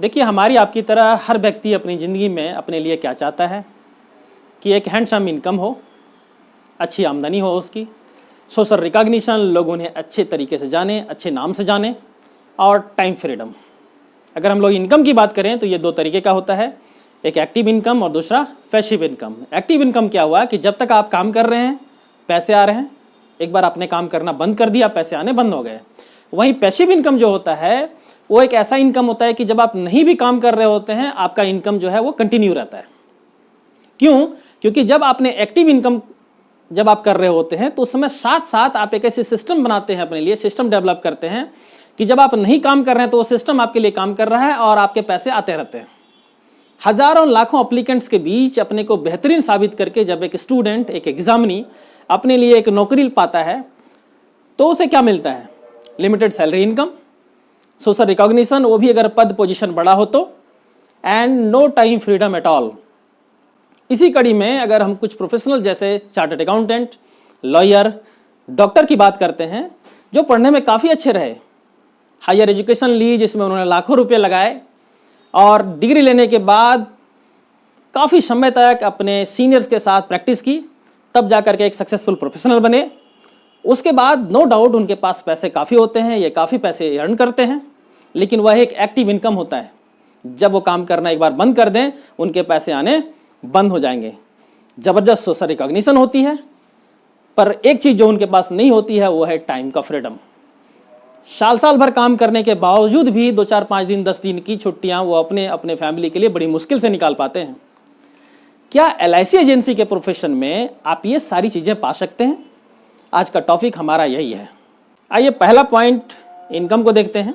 देखिए, हमारी आपकी तरह हर व्यक्ति अपनी ज़िंदगी में अपने लिए क्या चाहता है कि एक हैंडसम इनकम हो, अच्छी आमदनी हो उसकी, सोशल रिकॉग्निशन, लोग उन्हें अच्छे तरीके से जाने, अच्छे नाम से जाने, और टाइम फ्रीडम। अगर हम लोग इनकम की बात करें तो ये दो तरीके का होता है, एक एक्टिव इनकम और दूसरा पैसिव इनकम। एक्टिव इनकम क्या हुआ कि जब तक आप काम कर रहे हैं पैसे आ रहे हैं, एक बार आपने काम करना बंद कर दिया पैसे आने बंद हो गए। वहीं पैसिव इनकम जो होता है वो एक ऐसा इनकम होता है कि जब आप नहीं भी काम कर रहे होते हैं आपका इनकम जो है वो कंटिन्यू रहता है। क्यों? क्योंकि जब आपने एक्टिव इनकम जब आप कर रहे होते हैं तो उस समय साथ साथ आप एक ऐसे सिस्टम बनाते हैं, अपने लिए सिस्टम डेवलप करते हैं कि जब आप नहीं काम कर रहे हैं तो वो सिस्टम आपके लिए काम कर रहा है और आपके पैसे आते रहते हैं। हजारों लाखों एप्लीकेंट्स के बीच अपने को बेहतरीन साबित करके जब एक स्टूडेंट, एक एग्जामिनी अपने लिए एक नौकरी पाता है तो उसे क्या मिलता है? Limited salary income, social recognition, वो भी अगर पद पोजीशन बड़ा हो तो, and no time freedom at all. इसी कड़ी में अगर हम कुछ प्रोफेशनल जैसे चार्टर्ड अकाउंटेंट, लॉयर, डॉक्टर की बात करते हैं जो पढ़ने में काफ़ी अच्छे रहे, हायर एजुकेशन ली जिसमें उन्होंने लाखों रुपए लगाए और डिग्री लेने के बाद काफ़ी समय तक अपने सीनियर्स के साथ प्रैक्टिस की, तब जाकर के एक सक्सेसफुल प्रोफेशनल बने। उसके बाद नो डाउट उनके पास पैसे काफ़ी होते हैं, ये काफ़ी पैसे अर्न करते हैं, लेकिन वह एक एक्टिव इनकम होता है। जब वो काम करना एक बार बंद कर दें उनके पैसे आने बंद हो जाएंगे। ज़बरदस्त सोशल रिकॉग्निशन होती है, पर एक चीज़ जो उनके पास नहीं होती है वो है टाइम का फ्रीडम। साल साल भर काम करने के बावजूद भी 2 4 5 दिन 10 दिन की छुट्टियां वो अपने अपने फैमिली के लिए बड़ी मुश्किल से निकाल पाते हैं। क्या LIC एजेंसी के प्रोफेशन में आप ये सारी चीज़ें पा सकते हैं? आज का टॉपिक हमारा यही है। आइए पहला पॉइंट इनकम को देखते हैं।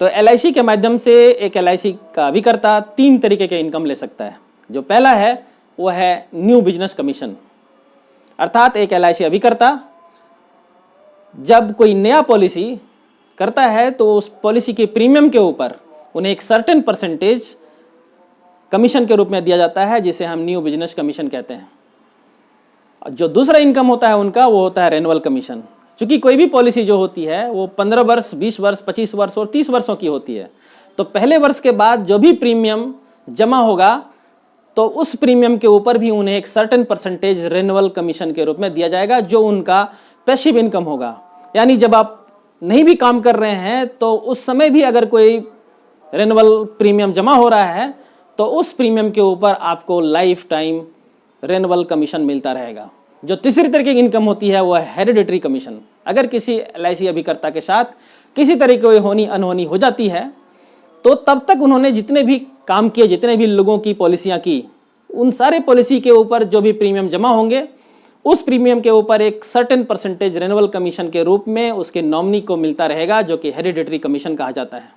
तो LIC के माध्यम से एक LIC का अभिकर्ता 3 तरीके के इनकम ले सकता है। जो पहला है वो है न्यू बिजनेस कमीशन, अर्थात एक LIC अभिकर्ता जब कोई नया पॉलिसी करता है तो उस पॉलिसी के प्रीमियम के ऊपर उन्हें एक सर्टेन परसेंटेज कमीशन के रूप में दिया जाता है, जिसे हम न्यू बिजनेस कमीशन कहते हैं। जो दूसरा इनकम होता है उनका वो होता है रेन्युअल कमीशन। क्योंकि कोई भी पॉलिसी जो होती है वो 15 वर्ष, 20 वर्ष, 25 वर्ष और 30 वर्षों की होती है, तो पहले वर्ष के बाद जो भी प्रीमियम जमा होगा तो उस प्रीमियम के ऊपर भी उन्हें एक सर्टेन परसेंटेज रेन्युअल कमीशन के रूप में दिया जाएगा, जो उनका पैसिव इनकम होगा। यानी जब आप नहीं भी काम कर रहे हैं तो उस समय भी अगर कोई रेन्युअल प्रीमियम जमा हो रहा है तो उस प्रीमियम के ऊपर आपको लाइफ टाइम रेन्युअल कमीशन मिलता रहेगा। जो तीसरी तरीके की इनकम होती है वो है हेरिडिटरी कमीशन। अगर किसी LIC अभिकर्ता के साथ किसी तरह की होनी अनहोनी हो जाती है तो तब तक उन्होंने जितने भी काम किए, जितने भी लोगों की पॉलिसियां की, उन सारे पॉलिसी के ऊपर जो भी प्रीमियम जमा होंगे उस प्रीमियम के ऊपर एक सर्टेन परसेंटेज रेन्युअल कमीशन के रूप में उसके नॉमिनी को मिलता रहेगा, जो कि हेरिडिटरी कमीशन कहा जाता है।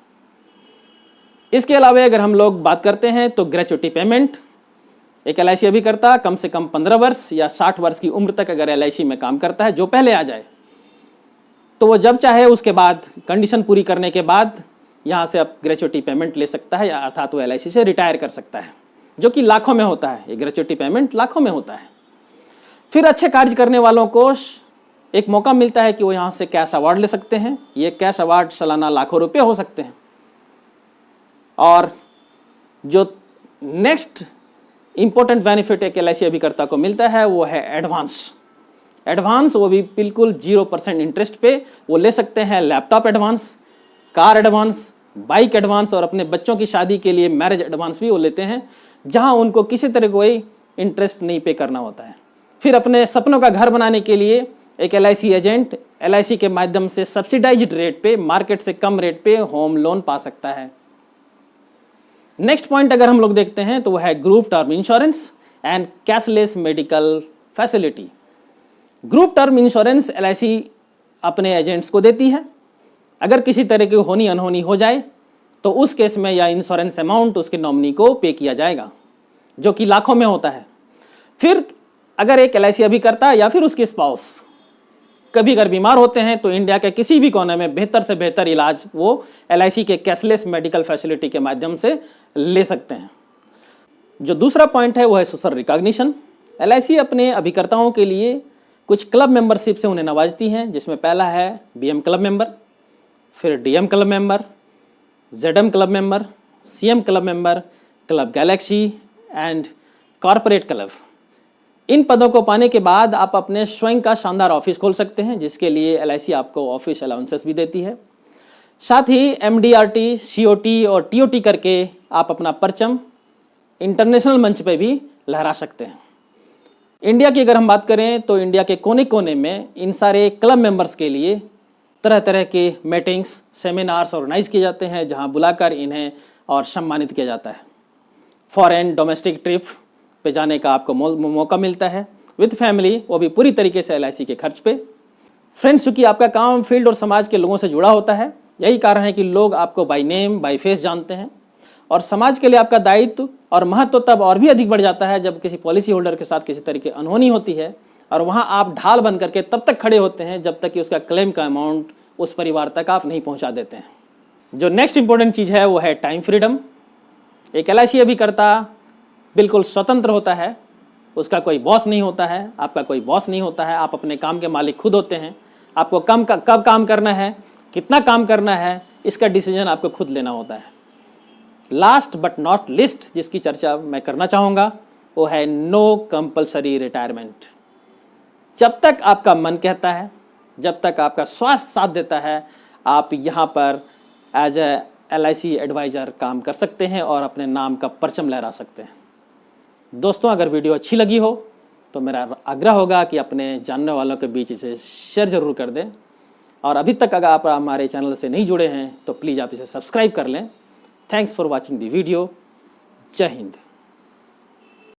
इसके अलावा अगर हम लोग बात करते हैं तो ग्रेच्युटी पेमेंट। एक LIC अभिकर्ता कम से कम 15 वर्ष या 60 वर्ष की उम्र तक अगर LIC में काम करता है, जो पहले आ जाए, तो वो जब चाहे उसके बाद कंडीशन पूरी करने के बाद यहाँ से अब ग्रेच्युटी पेमेंट ले सकता है, अर्थात वो LIC से रिटायर कर सकता है, जो कि लाखों में होता है। ये ग्रेच्युटी पेमेंट लाखों में होता है। फिर अच्छे कार्य करने वालों को एक मौका मिलता है कि वो यहाँ से कैश अवार्ड ले सकते हैं। ये कैश अवार्ड सालाना लाखों रुपए हो सकते हैं। और जो नेक्स्ट इंपॉर्टेंट बेनिफिट एक LIC अभिकर्ता को मिलता है वो है एडवांस, वो भी बिल्कुल 0% इंटरेस्ट पे वो ले सकते हैं। Laptop advance, car advance, bike advance और अपने बच्चों की शादी के लिए मैरिज एडवांस भी वो लेते हैं, जहां उनको किसी तरह कोई इंटरेस्ट नहीं पे करना होता है। फिर अपने सपनों का घर बनाने के लिए एक LIC एजेंट LIC के माध्यम से सब्सिडाइज्ड रेट पे, मार्केट से कम रेट पे होम लोन पा सकता है। नेक्स्ट पॉइंट अगर हम लोग देखते हैं तो वह है group term insurance and cashless medical facility. Group term insurance LIC अपने एजेंट्स को देती है। अगर किसी तरह की होनी अनहोनी हो जाए तो उस केस में यह इंश्योरेंस अमाउंट उसके नॉमिनी को पे किया जाएगा, जो कि लाखों में होता है। फिर अगर एक LIC अभिकर्ता या फिर उसके स्पाउस कभी अगर बीमार होते हैं तो इंडिया के किसी भी कोने में बेहतर से बेहतर इलाज वो LIC के कैशलेस मेडिकल फैसिलिटी के माध्यम से ले सकते हैं। जो दूसरा पॉइंट है वो है सोशल रिकॉग्निशन। LIC अपने अभिकर्ताओं के लिए कुछ क्लब मेंबरशिप से उन्हें नवाजती हैं, जिसमें पहला है BM क्लब मेंबर, फिर DM club member, ZM club member, CM club member, club galaxy and corporate club. इन पदों को पाने के बाद आप अपने स्वयं का शानदार ऑफिस खोल सकते हैं, जिसके लिए LIC आपको ऑफिस अलाउंसेस भी देती है। साथ ही MDRT, COT और TOT करके आप अपना परचम इंटरनेशनल मंच पे भी लहरा सकते हैं। इंडिया की अगर हम बात करें तो इंडिया के कोने कोने में इन सारे क्लब मेंबर्स के लिए तरह तरह के मीटिंग्स, सेमिनार्स ऑर्गेनाइज किए जाते हैं, जहां बुलाकर इन्हें और सम्मानित किया जाता है। फॉरेन डोमेस्टिक ट्रिप पे जाने का आपको मौका मिलता है विद फैमिली, वो भी पूरी तरीके से LIC के खर्च पे। फ्रेंड्स, चूंकि आपका काम फील्ड और समाज के लोगों से जुड़ा होता है, यही कारण है कि लोग आपको बाय नेम बाय फेस जानते हैं। और समाज के लिए आपका दायित्व और महत्व तब और भी अधिक बढ़ जाता है जब किसी पॉलिसी होल्डर के साथ किसी तरीके की अनहोनी होती है, और वहां आप ढाल बन करके तब तक खड़े होते हैं जब तक कि उसका क्लेम का अमाउंट उस परिवार तक आप नहीं पहुंचा देते हैं। जो नेक्स्ट इंपॉर्टेंट चीज़ है वो है टाइम फ्रीडम। एक LIC अभिकर्ता बिल्कुल स्वतंत्र होता है, उसका कोई बॉस नहीं होता है, आपका कोई बॉस नहीं होता है। आप अपने काम के मालिक खुद होते हैं। आपको कब काम करना है, कितना काम करना है, इसका डिसीजन आपको खुद लेना होता है। लास्ट बट नॉट लिस्ट जिसकी चर्चा मैं करना चाहूँगा वो है नो कंपल्सरी रिटायरमेंट। जब तक आपका मन कहता है, जब तक आपका स्वास्थ्य साथ देता है, आप यहाँ पर एज ए LIC एडवाइज़र काम कर सकते हैं और अपने नाम का परचम लहरा सकते हैं। दोस्तों, अगर वीडियो अच्छी लगी हो तो मेरा आग्रह होगा कि अपने जानने वालों के बीच इसे शेयर ज़रूर कर दें, और अभी तक अगर आप हमारे चैनल से नहीं जुड़े हैं तो प्लीज़ आप इसे सब्सक्राइब कर लें। Thanks for watching the video. जय हिंद।